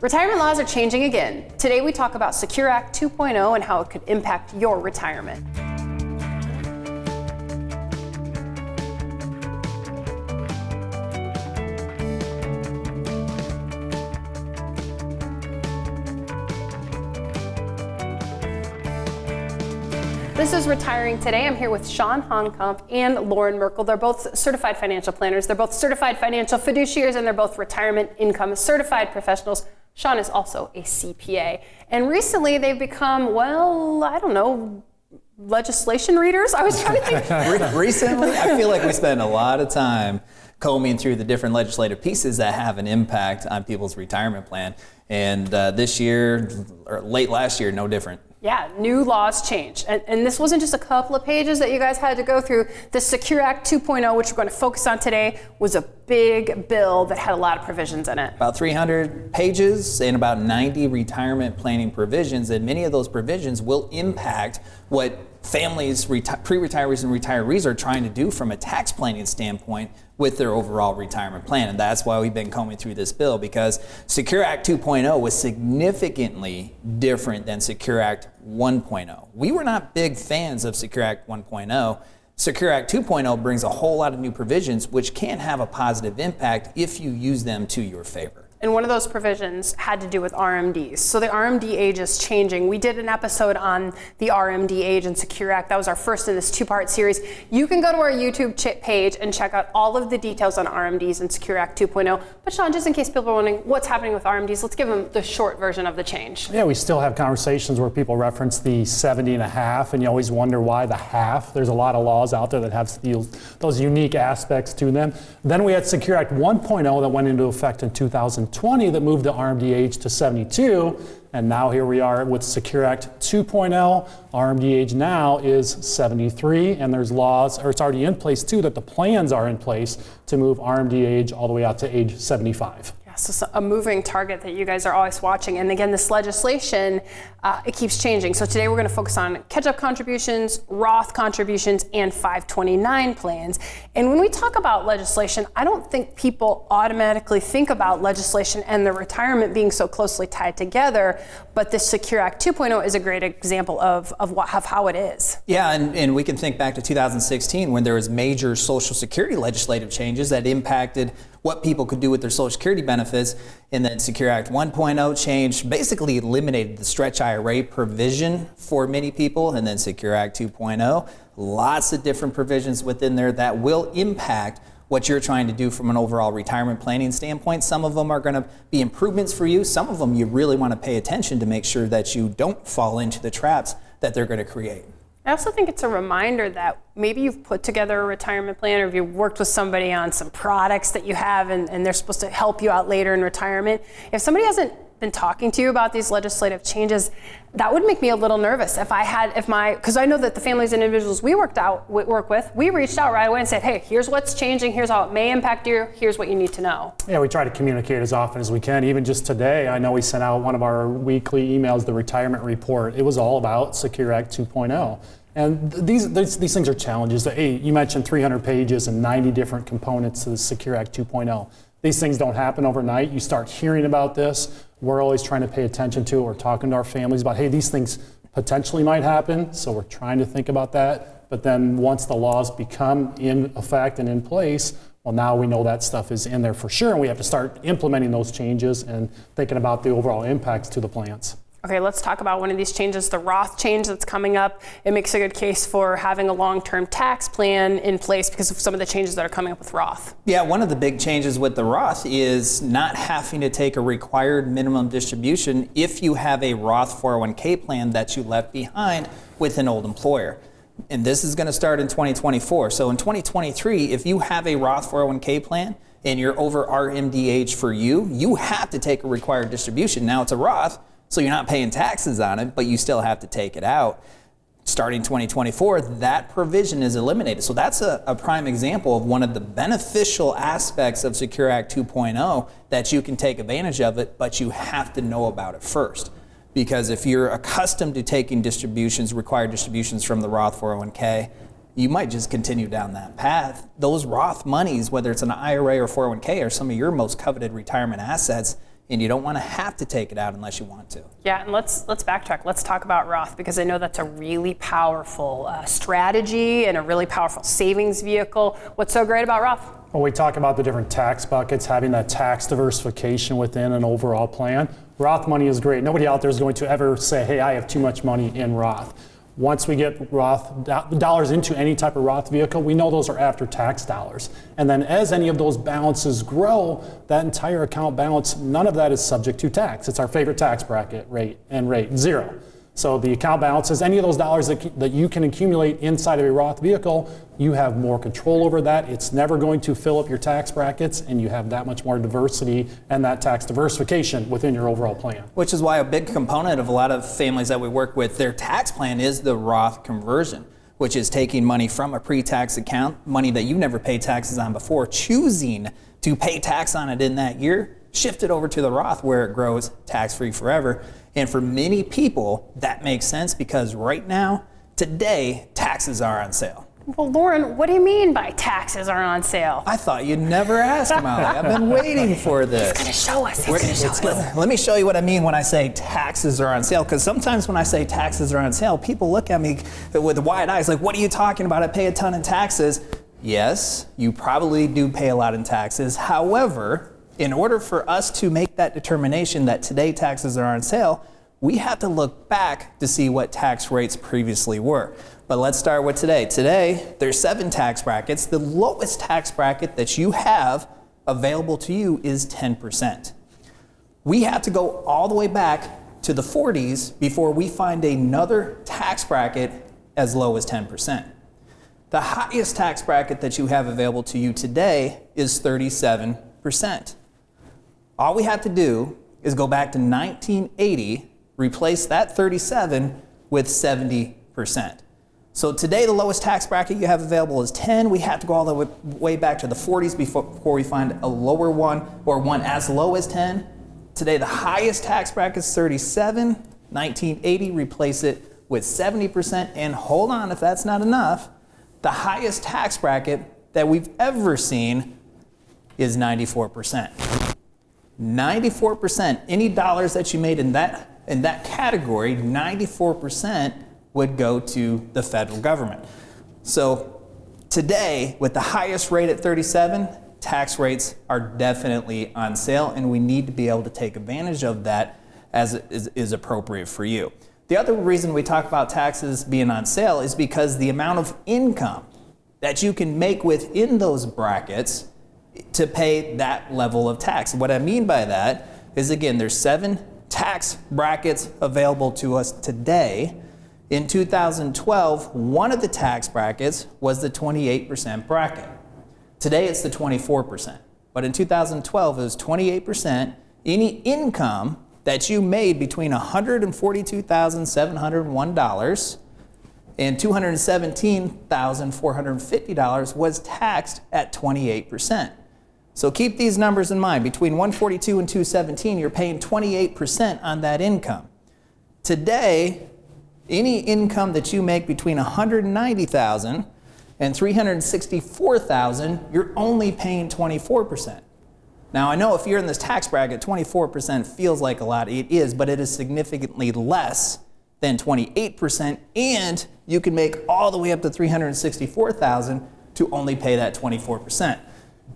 Retirement laws are changing again. Today we talk about Secure Act 2.0 and how it could impact your retirement. This is Retiring Today. I'm here with Chawn, Honkomp, and Loren Merkle. They're both certified financial planners. They're both certified financial fiduciaries, and they're both retirement income certified professionals. Chawn is also a CPA. And recently they've become, well, I don't know, legislation readers? I was trying to think. Recently, I feel like we spend a lot of time combing through the different legislative pieces that have an impact on people's retirement plan. And this year, or late last year, no different. Yeah, new laws change. And this wasn't just a couple of pages that you guys had to go through. The Secure Act 2.0, which we're going to focus on today, was a big bill that had a lot of provisions in it. About 300 pages and about 90 retirement planning provisions, and many of those provisions will impact what families, pre-retirees and retirees are trying to do from a tax planning standpoint with their overall retirement plan. And that's why we've been combing through this bill, because Secure Act 2.0 was significantly different than Secure Act 1.0. We were not big fans of Secure Act 1.0. Secure Act 2.0 brings a whole lot of new provisions which can have a positive impact if you use them to your favor. And one of those provisions had to do with RMDs. So the RMD age is changing. We did an episode on the RMD age and Secure Act. That was our first in this two-part series. You can go to our YouTube page and check out all of the details on RMDs and Secure Act 2.0. But Chawn, just in case people are wondering what's happening with RMDs, let's give them the short version of the change. Yeah, we still have conversations where people reference the 70 and a half, and you always wonder why the half. There's a lot of laws out there that have those unique aspects to them. Then we had Secure Act 1.0 that went into effect in 2020 that moved the RMD age to 72, and now here we are with Secure Act 2.0. RMD age now is 73, and there's laws, or it's already in place too, that the plans are in place to move RMD age all the way out to age 75. So a moving target that you guys are always watching. And again, this legislation, it keeps changing. So today we're going to focus on catch-up contributions, Roth contributions, and 529 plans. And when we talk about legislation, I don't think people automatically think about legislation and the retirement being so closely tied together. But this Secure Act 2.0 is a great example of how it is. Yeah, and we can think back to 2016 when there was major Social Security legislative changes that impacted what people could do with their Social Security benefits, and then Secure Act 1.0 changed, basically eliminated the stretch IRA provision for many people, and then Secure Act 2.0, lots of different provisions within there that will impact what you're trying to do from an overall retirement planning standpoint. Some of them are going to be improvements for you. Some of them you really want to pay attention to make sure that you don't fall into the traps that they're going to create. I also think it's a reminder that maybe you've put together a retirement plan, or if you've worked with somebody on some products that you have and they're supposed to help you out later in retirement. If somebody hasn't been talking to you about these legislative changes, that would make me a little nervous because I know that the families and individuals we work with, we reached out right away and said, hey, here's what's changing, here's how it may impact you, here's what you need to know. Yeah, we try to communicate as often as we can. Even just today, I know we sent out one of our weekly emails, the retirement report. It was all about Secure Act 2.0. And these things are challenges. Hey, you mentioned 300 pages and 90 different components to the Secure Act 2.0. These things don't happen overnight. You start hearing about this. We're always trying to pay attention to it. We're talking to our families about, hey, these things potentially might happen, so we're trying to think about that. But then once the laws become in effect and in place, well, now we know that stuff is in there for sure, and we have to start implementing those changes and thinking about the overall impacts to the plans. Okay, let's talk about one of these changes, the Roth change that's coming up. It makes a good case for having a long-term tax plan in place because of some of the changes that are coming up with Roth. Yeah, one of the big changes with the Roth is not having to take a required minimum distribution if you have a Roth 401k plan that you left behind with an old employer. And this is going to start in 2024. So in 2023, if you have a Roth 401k plan and you're over RMD age for you, you have to take a required distribution. Now it's a Roth, so you're not paying taxes on it, but you still have to take it out. Starting 2024, that provision is eliminated. So that's a prime example of one of the beneficial aspects of Secure Act 2.0 that you can take advantage of it, but you have to know about it first. Because if you're accustomed to taking distributions, required distributions from the Roth 401k, you might just continue down that path. Those Roth monies, whether it's an IRA or 401k, are some of your most coveted retirement assets. and you don't want to have to take it out unless you want to. Yeah, and let's backtrack. Let's talk about Roth, because I know that's a really powerful strategy and a really powerful savings vehicle. What's so great about Roth? When we talk about the different tax buckets, having that tax diversification within an overall plan, Roth money is great. Nobody out there is going to ever say, hey, I have too much money in Roth. Once we get Roth dollars into any type of Roth vehicle, we know those are after tax dollars. And then as any of those balances grow, that entire account balance, none of that is subject to tax. It's our favorite tax bracket, rate, 0. So the account balances, any of those dollars that you can accumulate inside of a Roth vehicle, you have more control over that. It's never going to fill up your tax brackets, and you have that much more diversity and that tax diversification within your overall plan. Which is why a big component of a lot of families that we work with, their tax plan is the Roth conversion, which is taking money from a pre-tax account, money that you never paid taxes on before, choosing to pay tax on it in that year, shift it over to the Roth where it grows tax-free forever. And for many people, that makes sense because right now, today, taxes are on sale. Well, Loren, what do you mean by taxes are on sale? I thought you'd never ask, Molly. I've been waiting for this. He's going to show us. He's going to show us. Let me show you what I mean when I say taxes are on sale, because sometimes when I say taxes are on sale, people look at me with wide eyes like, what are you talking about? I pay a ton in taxes. Yes, you probably do pay a lot in taxes. However, in order for us to make that determination that today taxes are on sale, we have to look back to see what tax rates previously were. But let's start with today. Today, there's 7 tax brackets. The lowest tax bracket that you have available to you is 10%. We have to go all the way back to the 40s before we find another tax bracket as low as 10%. The highest tax bracket that you have available to you today is 37%. All we have to do is go back to 1980, replace that 37 with 70%. So today the lowest tax bracket you have available is 10. We have to go all the way back to the 40s before we find a lower one or one as low as 10. Today the highest tax bracket is 37. 1980, replace it with 70%. And hold on, if that's not enough, the highest tax bracket that we've ever seen is 94%. 94%, any dollars that you made in that category, 94% would go to the federal government. So today, with the highest rate at 37, tax rates are definitely on sale, and we need to be able to take advantage of that as is appropriate for you. The other reason we talk about taxes being on sale is because the amount of income that you can make within those brackets to pay that level of tax. What I mean by that is, again, there's 7 tax brackets available to us today. In 2012, one of the tax brackets was the 28% bracket. Today it's the 24%. But in 2012, it was 28%. Any income that you made between $142,701 and $217,450 was taxed at 28%. So keep these numbers in mind. Between 142 and 217, you're paying 28% on that income. Today, any income that you make between $190,000 and $364,000, you're only paying 24%. Now, I know if you're in this tax bracket, 24% feels like a lot. It is, but it is significantly less than 28%, and you can make all the way up to $364,000 to only pay that 24%.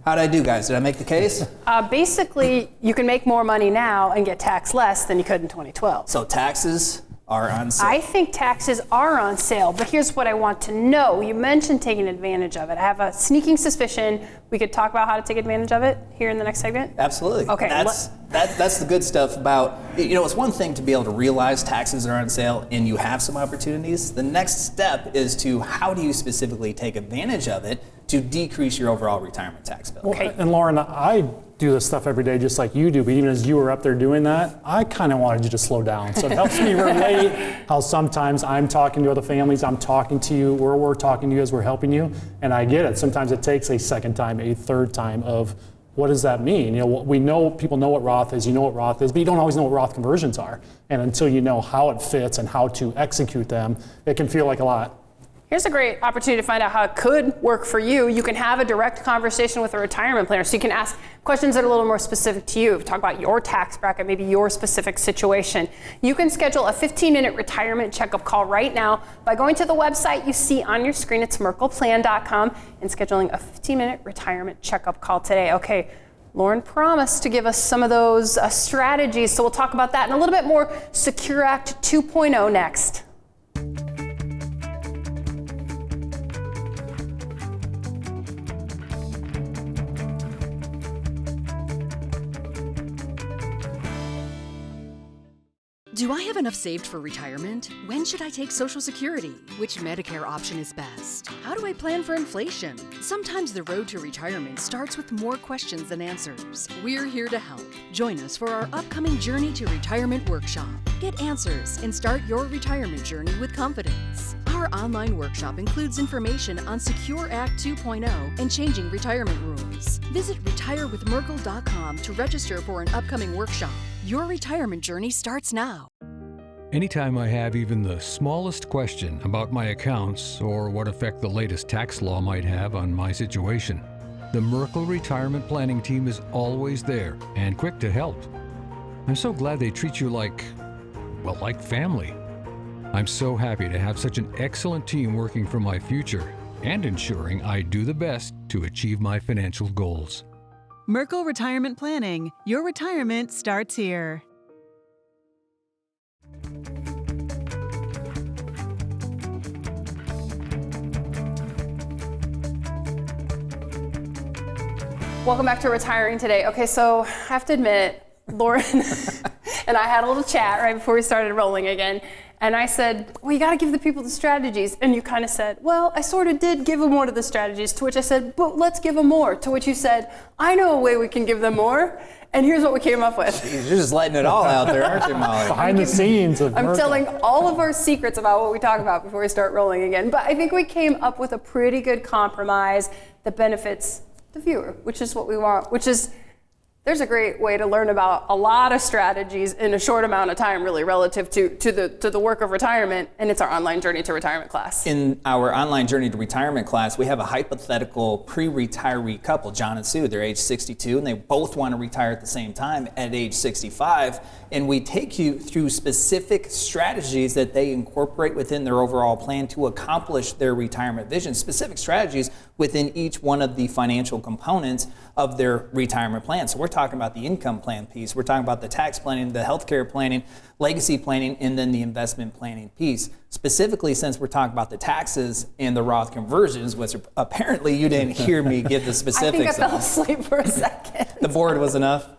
How'd I do, guys? Did I make the case? Basically, you can make more money now and get taxed less than you could in 2012. So taxes are on sale. I think taxes are on sale, but here's what I want to know. You mentioned taking advantage of it. I have a sneaking suspicion we could talk about how to take advantage of it here in the next segment. Absolutely. Okay. That's the good stuff about, it's one thing to be able to realize taxes are on sale and you have some opportunities. The next step is to how do you specifically take advantage of it to decrease your overall retirement tax bill. Okay. And Loren, I do this stuff every day just like you do, but even as you were up there doing that, I kind of wanted you to slow down. So it helps me relate how sometimes I'm talking to other families, I'm talking to you, we're talking to you as we're helping you, and I get it. Sometimes it takes a second time, a third time of what does that mean? We know people know what Roth is, you know what Roth is, but you don't always know what Roth conversions are. And until you know how it fits and how to execute them, it can feel like a lot. Here's a great opportunity to find out how it could work for you. You can have a direct conversation with a retirement planner. So you can ask questions that are a little more specific to you. Talk about your tax bracket, maybe your specific situation. You can schedule a 15-minute retirement checkup call right now by going to the website you see on your screen. It's merkleplan.com, and scheduling a 15-minute retirement checkup call today. Okay, Loren promised to give us some of those strategies, so we'll talk about that and a little bit more Secure Act 2.0 next. Do I have enough saved for retirement? When should I take Social Security? Which Medicare option is best? How do I plan for inflation? Sometimes the road to retirement starts with more questions than answers. We're here to help. Join us for our upcoming Journey to Retirement workshop. Get answers and start your retirement journey with confidence. Our online workshop includes information on Secure Act 2.0 and changing retirement rules. Visit retirewithmerkle.com to register for an upcoming workshop. Your retirement journey starts now. Anytime I have even the smallest question about my accounts or what effect the latest tax law might have on my situation, the Merkle Retirement Planning team is always there and quick to help. I'm so glad they treat you like family. I'm so happy to have such an excellent team working for my future and ensuring I do the best to achieve my financial goals. Merkle Retirement Planning. Your retirement starts here. Welcome back to Retiring Today. Okay, so I have to admit, Loren and I had a little chat right before we started rolling again. And I said, well, you got to give the people the strategies. And you kind of said, well, I sort of did give them one of the strategies. To which I said, but let's give them more. To which you said, I know a way we can give them more. And here's what we came up with. You're just letting it all out there, aren't you, Molly? Behind the scenes of I'm Merkle. telling all of our secrets about what we talk about before we start rolling again. But I think we came up with a pretty good compromise that benefits the viewer, which is what we want, which is there's a great way to learn about a lot of strategies in a short amount of time, really, relative to the work of retirement, and it's our online Journey to Retirement class. In our online Journey to Retirement class, we have a hypothetical pre-retiree couple, John and Sue. They're age 62, and they both want to retire at the same time at age 65. And we take you through specific strategies that they incorporate within their overall plan to accomplish their retirement vision, specific strategies within each one of the financial components of their retirement plan. So we're talking about the income plan piece, we're talking about the tax planning, the healthcare planning, legacy planning, and then the investment planning piece. Specifically, since we're talking about the taxes and the Roth conversions, which apparently you didn't hear me give the specifics I think I fell asleep for a second. The board was enough?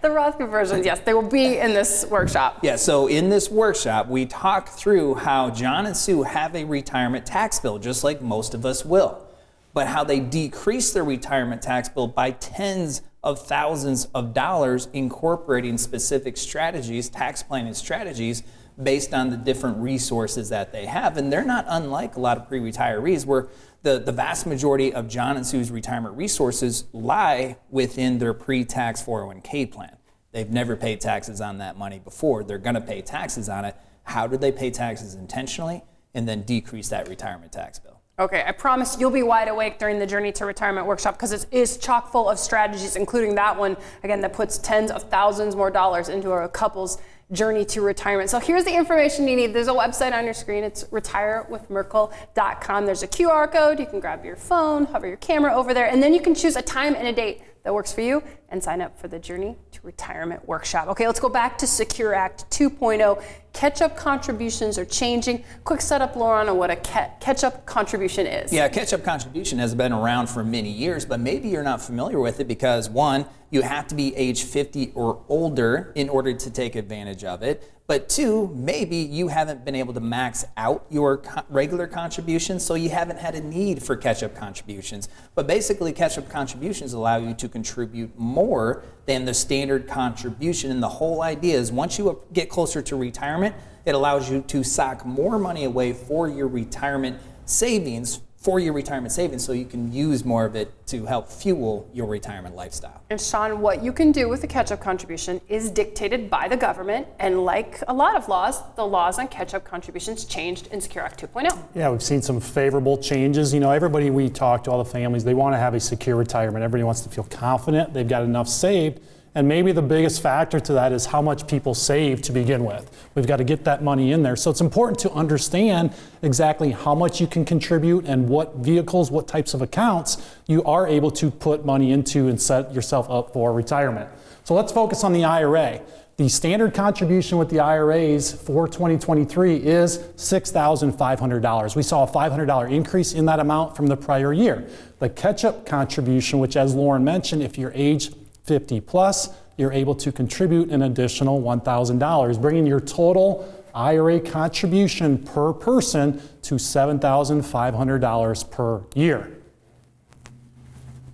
The Roth conversions, yes, they will be in this workshop. Yeah, so in this workshop, we talk through how John and Sue have a retirement tax bill, just like most of us will, but how they decrease their retirement tax bill by tens of thousands of dollars, incorporating specific strategies, tax planning strategies, based on the different resources that they have. And they're not unlike a lot of pre-retirees, where the vast majority of John and Sue's retirement resources lie within their pre-tax 401k plan. They've never paid taxes on that money before. They're going to pay taxes on it. How do they pay taxes intentionally and then decrease that retirement tax bill? Okay, I promise you'll be wide awake during the Journey to Retirement workshop, because it is chock full of strategies, including that one, again, that puts tens of thousands more dollars into a couple's journey to retirement. So here's the information you need. There's a website on your screen. It's retirewithmerkle.com. There's a QR code. You can grab your phone, hover your camera over there, and then you can choose a time and a date that works for you and sign up for the Journey to Retirement workshop. Okay, let's go back to Secure Act 2.0. Catch-up contributions are changing. Quick setup, Loren, on what a catch-up contribution is. Yeah, catch-up contribution has been around for many years, but maybe you're not familiar with it because, one, you have to be age 50 or older in order to take advantage of it. But two, maybe you haven't been able to max out your regular contributions, so you haven't had a need for catch-up contributions. But basically, catch-up contributions allow you to contribute more than the standard contribution. And the whole idea is once you get closer to retirement, it allows you to sock more money away for your retirement savings for your retirement savings so you can use more of it to help fuel your retirement lifestyle. And Chawn, what you can do with the catch-up contribution is dictated by the government, and like a lot of laws, the laws on catch-up contributions changed in Secure Act 2.0. Yeah, we've seen some favorable changes. You know, everybody we talk to, all the families, they want to have a secure retirement. Everybody wants to feel confident they've got enough saved. And maybe the biggest factor to that is how much people save to begin with. We've got to get that money in there. So it's important to understand exactly how much you can contribute and what vehicles, what types of accounts you are able to put money into and set yourself up for retirement. So let's focus on the IRA. The standard contribution with the IRAs for 2023 is $6,500. We saw a $500 increase in that amount from the prior year. The catch-up contribution, which as Loren mentioned, if you're age 50 plus, you're able to contribute an additional $1,000, bringing your total IRA contribution per person to $7,500 per year.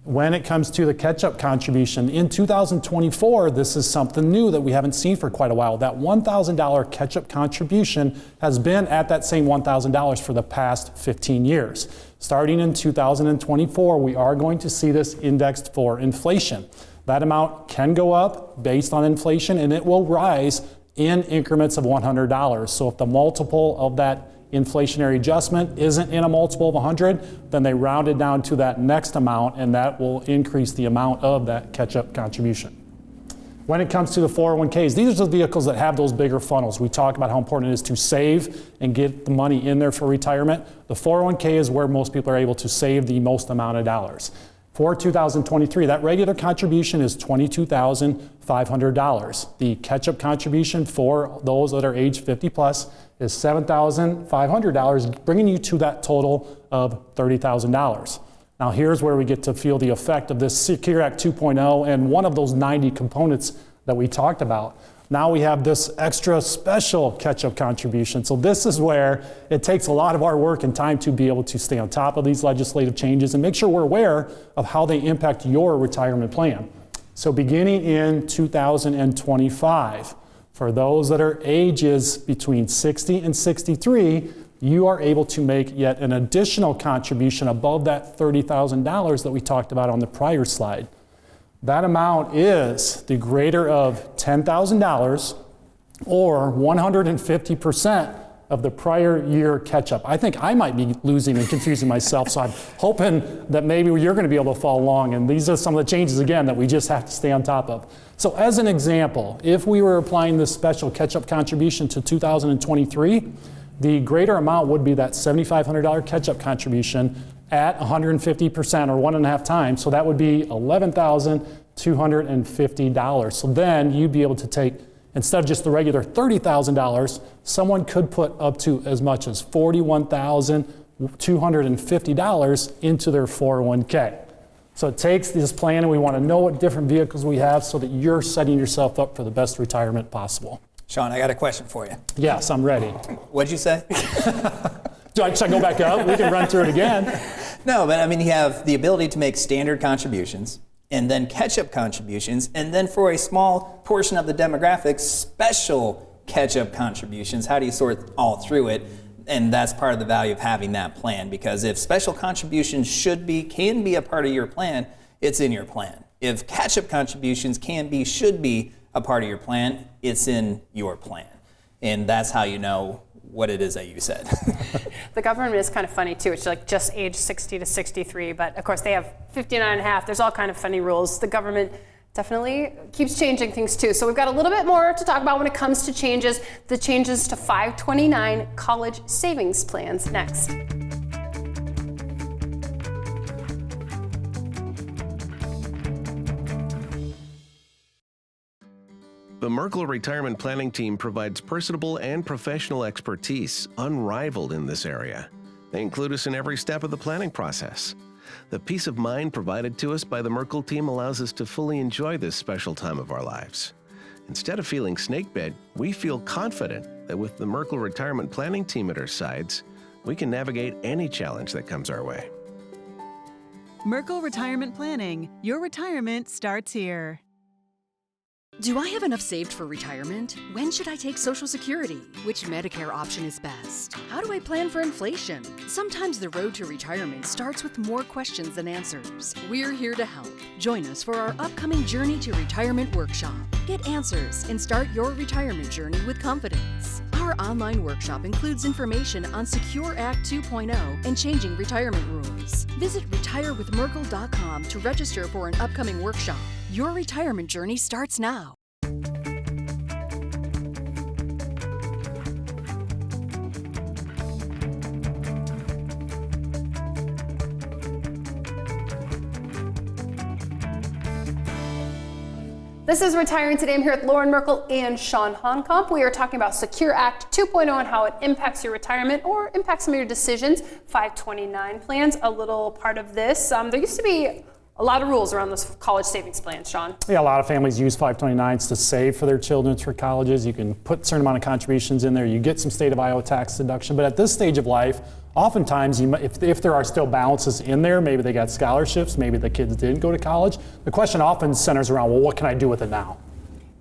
When it comes to the catch-up contribution, in 2024, this is something new that we haven't seen for quite a while. That $1,000 catch-up contribution has been at that same $1,000 for the past 15 years. Starting in 2024, we are going to see this indexed for inflation. That amount can go up based on inflation, and it will rise in increments of $100. So if the multiple of that inflationary adjustment isn't in a multiple of 100, then they round it down to that next amount, and that will increase the amount of that catch-up contribution. When it comes to the 401ks, these are the vehicles that have those bigger funnels. We talk about how important it is to save and get the money in there for retirement. The 401k is where most people are able to save the most amount of dollars. For 2023, that regular contribution is $22,500. The catch-up contribution for those that are age 50 plus is $7,500, bringing you to that total of $30,000. Now here's where we get to feel the effect of this Secure Act 2.0 and one of those 90 components that we talked about. Now we have this extra special catch-up contribution. So this is where it takes a lot of our work and time to be able to stay on top of these legislative changes and make sure we're aware of how they impact your retirement plan. So beginning in 2025, for those that are ages between 60 and 63, you are able to make yet an additional contribution above that $30,000 that we talked about on the prior slide. That amount is the greater of $10,000 or 150% of the prior year catch-up. I think I might be losing and confusing myself, so I'm hoping that maybe you're going to be able to follow along. And these are some of the changes, again, that we just have to stay on top of. So as an example, if we were applying this special catch-up contribution to 2023, the greater amount would be that $7,500 catch-up contribution at 150% or 1.5 times. So that would be $11,250. So then you'd be able to take, instead of just the regular $30,000, someone could put up to as much as $41,250 into their 401k. So it takes this plan, and we want to know what different vehicles we have so that you're setting yourself up for the best retirement possible. Chawn, I got a question for you. Yes, I'm ready. What'd you say? Should I go back up? We can run through it again. No, but I mean, you have the ability to make standard contributions and then catch-up contributions, and then for a small portion of the demographics, special catch-up contributions. How do you sort all through it? And that's part of the value of having that plan, because if special contributions can be a part of your plan, it's in your plan. If catch-up contributions should be a part of your plan, it's in your plan. And that's how you know what it is that you said. The government is kind of funny too. It's like just age 60 to 63, but of course they have 59 and a half. There's all kind of funny rules. The government definitely keeps changing things too. So we've got a little bit more to talk about when it comes to changes, the changes to 529 college savings plans next. The Merkle Retirement Planning Team provides personable and professional expertise unrivaled in this area. They include us in every step of the planning process. The peace of mind provided to us by the Merkle team allows us to fully enjoy this special time of our lives. Instead of feeling snakebit, we feel confident that with the Merkle Retirement Planning Team at our sides, we can navigate any challenge that comes our way. Merkle Retirement Planning. Your retirement starts here. Do I have enough saved for retirement? When should I take Social Security? Which Medicare option is best? How do I plan for inflation? Sometimes the road to retirement starts with more questions than answers. We're here to help. Join us for our upcoming Journey to Retirement workshop. Get answers and start your retirement journey with confidence. Our online workshop includes information on Secure Act 2.0 and changing retirement rules. Visit retirewithmerkle.com to register for an upcoming workshop. Your retirement journey starts now. This is Retiring Today. I'm here with Loren Merkle and Chawn Honkomp. We are talking about Secure Act 2.0 and how it impacts your retirement or impacts some of your decisions. 529 plans, a little part of this. There used to be a lot of rules around this college savings plan, Chawn. Yeah, a lot of families use 529s to save for their children for colleges. You can put a certain amount of contributions in there. You get some state of Iowa tax deduction. But at this stage of life, oftentimes, if there are still balances in there, maybe they got scholarships, maybe the kids didn't go to college, the question often centers around, well, what can I do with it now?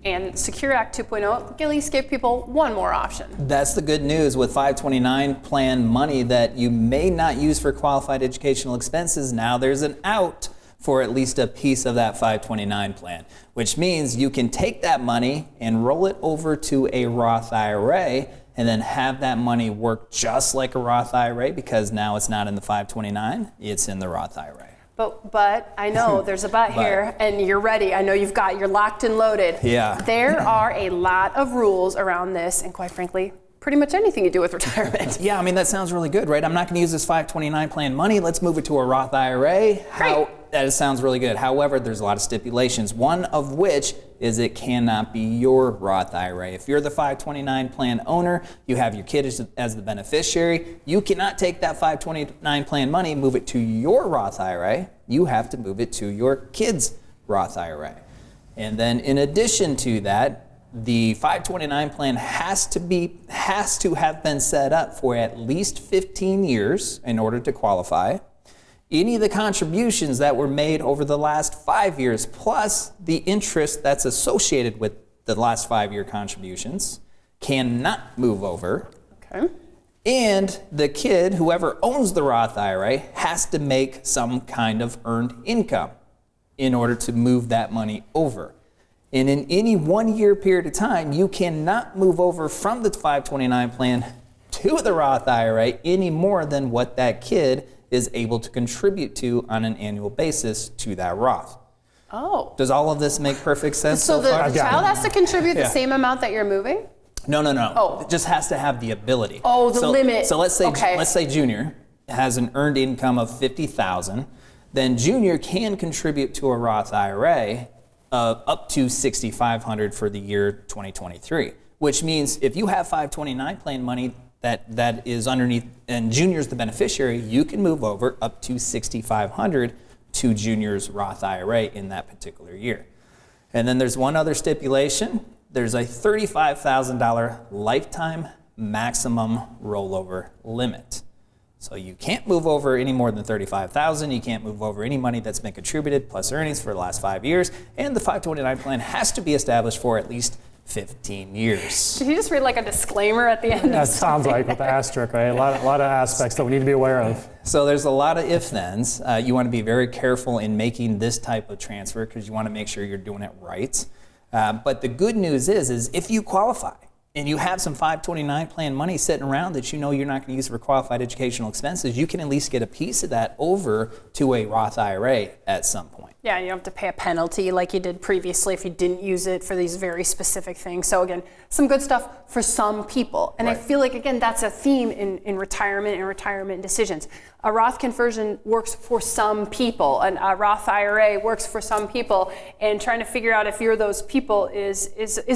And Secure Act 2.0 at least gave people one more option. That's the good news with 529 plan money that you may not use for qualified educational expenses. Now there's an out for at least a piece of that 529 plan, which means you can take that money and roll it over to a Roth IRA and then have that money work just like a Roth IRA, because now it's not in the 529, it's in the Roth IRA. But I know there's a but here, and you're ready. I know you're locked and loaded. Yeah. There are a lot of rules around this, and quite frankly, pretty much anything you do with retirement. Yeah, I mean, that sounds really good, right? I'm not going to use this 529 plan money. Let's move it to a Roth IRA. That sounds really good. However, there's a lot of stipulations, one of which is it cannot be your Roth IRA. If you're the 529 plan owner, you have your kid as the beneficiary, you cannot take that 529 plan money, move it to your Roth IRA. You have to move it to your kid's Roth IRA. And then in addition to that, the 529 plan has to have been set up for at least 15 years in order to qualify. Any of the contributions that were made over the last 5 years, plus the interest that's associated with the last 5-year contributions, cannot move over. Okay. And the kid, whoever owns the Roth IRA, has to make some kind of earned income in order to move that money over. And in any 1 year period of time, you cannot move over from the 529 plan to the Roth IRA any more than what that kid is able to contribute to on an annual basis to that Roth. Oh. Does all of this make perfect sense So so far? the child has to contribute the same amount that you're moving? No. Oh. It just has to have the ability. Oh, the limit. So let's Okay. say Junior has an earned income of $50,000. Then Junior can contribute to a Roth IRA up to $6,500 for the year 2023. Which means if you have 529 plan money that is underneath, and Junior's the beneficiary, you can move over up to $6,500 to Junior's Roth IRA in that particular year. And then there's one other stipulation. There's a $35,000 lifetime maximum rollover limit. So you can't move over any more than $35,000. You can't move over any money that's been contributed plus earnings for the last 5 years. And the 529 plan has to be established for at least 15 years. Did you just read like a disclaimer at the end? That sounds like with the asterisk, right? A lot of aspects that we need to be aware of. So there's a lot of if-thens. You want to be very careful in making this type of transfer because you want to make sure you're doing it right. But the good news is if you qualify and you have some 529 plan money sitting around that you know you're not going to use for qualified educational expenses, you can at least get a piece of that over to a Roth IRA at some point. Yeah, you don't have to pay a penalty like you did previously if you didn't use it for these very specific things. So again, some good stuff for some people. And Right. I feel like, again, that's a theme in retirement and retirement decisions. A Roth conversion works for some people, and a Roth IRA works for some people, and trying to figure out if you're those people is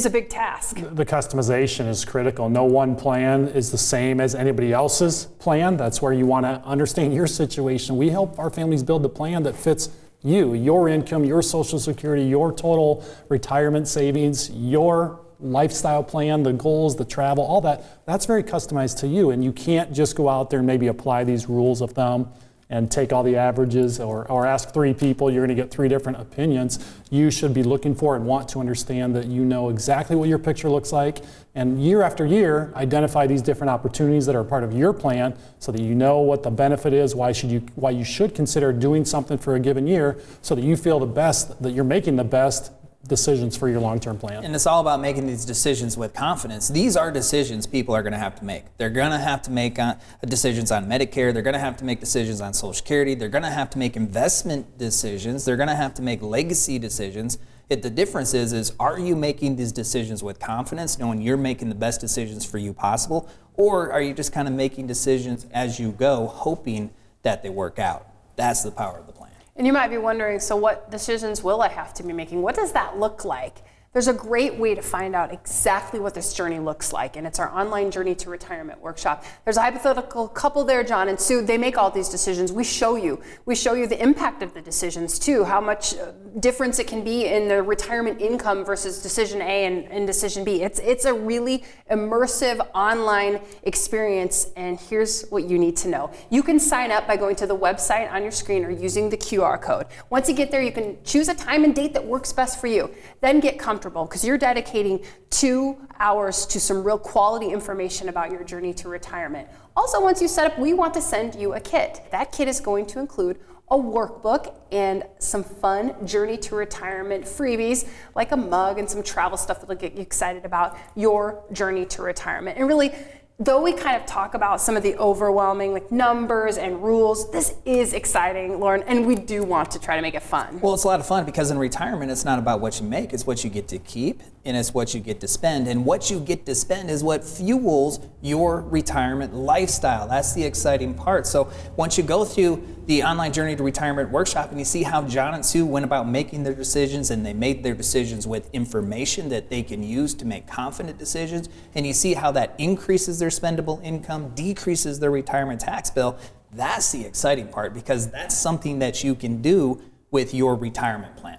a big task. The customization is critical. No one plan is the same as anybody else's plan. That's where you want to understand your situation. We help our families build the plan that fits you, your income, your Social Security, your total retirement savings, your lifestyle plan, the goals, the travel, all that. That's very customized to you, and you can't just go out there and maybe apply these rules of thumb. and take all the averages or ask 3 people, you're going to get 3 different opinions. You should be looking for and want to understand that you know exactly what your picture looks like, and year after year identify these different opportunities that are part of your plan so that you know what the benefit is, why you should consider doing something for a given year, so that you feel the best, that you're making the best decisions for your long-term plan. And it's all about making these decisions with confidence. These are decisions people are going to have to make. They're going to have to make decisions on Medicare. They're going to have to make decisions on Social Security. They're going to have to make investment decisions. They're going to have to make legacy decisions. The difference is are you making these decisions with confidence, knowing you're making the best decisions for you possible, or are you just kind of making decisions as you go, hoping that they work out? That's the power of the plan. And you might be wondering, so what decisions will I have to be making? What does that look like? There's a great way to find out exactly what this journey looks like, and it's our online Journey to Retirement workshop. There's a hypothetical couple there, John and Sue. They make all these decisions. We show you the impact of the decisions too, how much difference it can be in the retirement income versus decision A and decision B. It's a really immersive online experience, and here's what you need to know. You can sign up by going to the website on your screen or using the QR code. Once you get there, you can choose a time and date that works best for you. Then get comfortable, because you're dedicating 2 hours to some real quality information about your journey to retirement. Also, once you set up, we want to send you a kit. That kit is going to include a workbook and some fun Journey to Retirement freebies, like a mug and some travel stuff that'll get you excited about your journey to retirement. And really, though we kind of talk about some of the overwhelming numbers and rules, this is exciting, Loren, and we do want to try to make it fun. Well, it's a lot of fun because in retirement, it's not about what you make, it's what you get to keep, and it's what you get to spend. And what you get to spend is what fuels your retirement lifestyle. That's the exciting part. So once you go through the online Journey to Retirement workshop and you see how John and Sue went about making their decisions, and they made their decisions with information that they can use to make confident decisions, and you see how that increases their spendable income, decreases their retirement tax bill, that's the exciting part, because that's something that you can do with your retirement plan.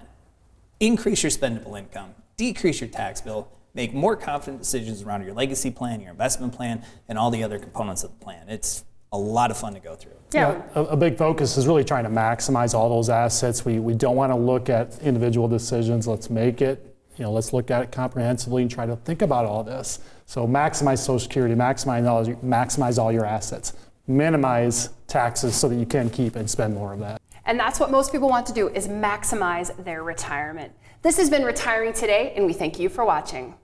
Increase your spendable income, decrease your tax bill, make more confident decisions around your legacy plan, your investment plan, and all the other components of the plan. It's a lot of fun to go through. Yeah. A big focus is really trying to maximize all those assets. We don't want to look at individual decisions. Let's make it, let's look at it comprehensively and try to think about all this. So maximize Social Security, maximize all your assets, minimize taxes so that you can keep and spend more of that. And that's what most people want to do, is maximize their retirement. This has been Retiring Today, and we thank you for watching.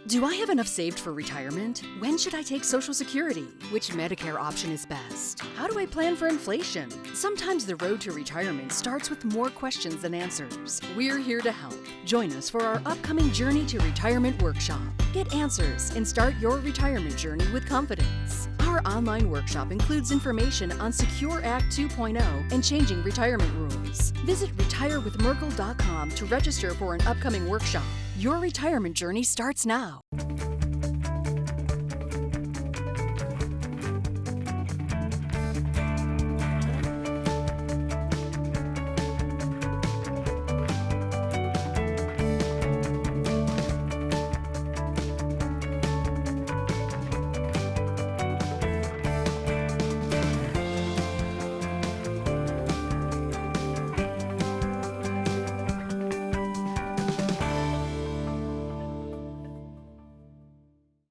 Do I have enough saved for retirement? When should I take Social Security? Which Medicare option is best? How do I plan for inflation? Sometimes the road to retirement starts with more questions than answers. We're here to help. Join us for our upcoming Journey to Retirement workshop. Get answers and start your retirement journey with confidence. Our online workshop includes information on Secure Act 2.0 and changing retirement rules. Visit retirewithmerkle.com to register for an upcoming workshop. Your retirement journey starts now.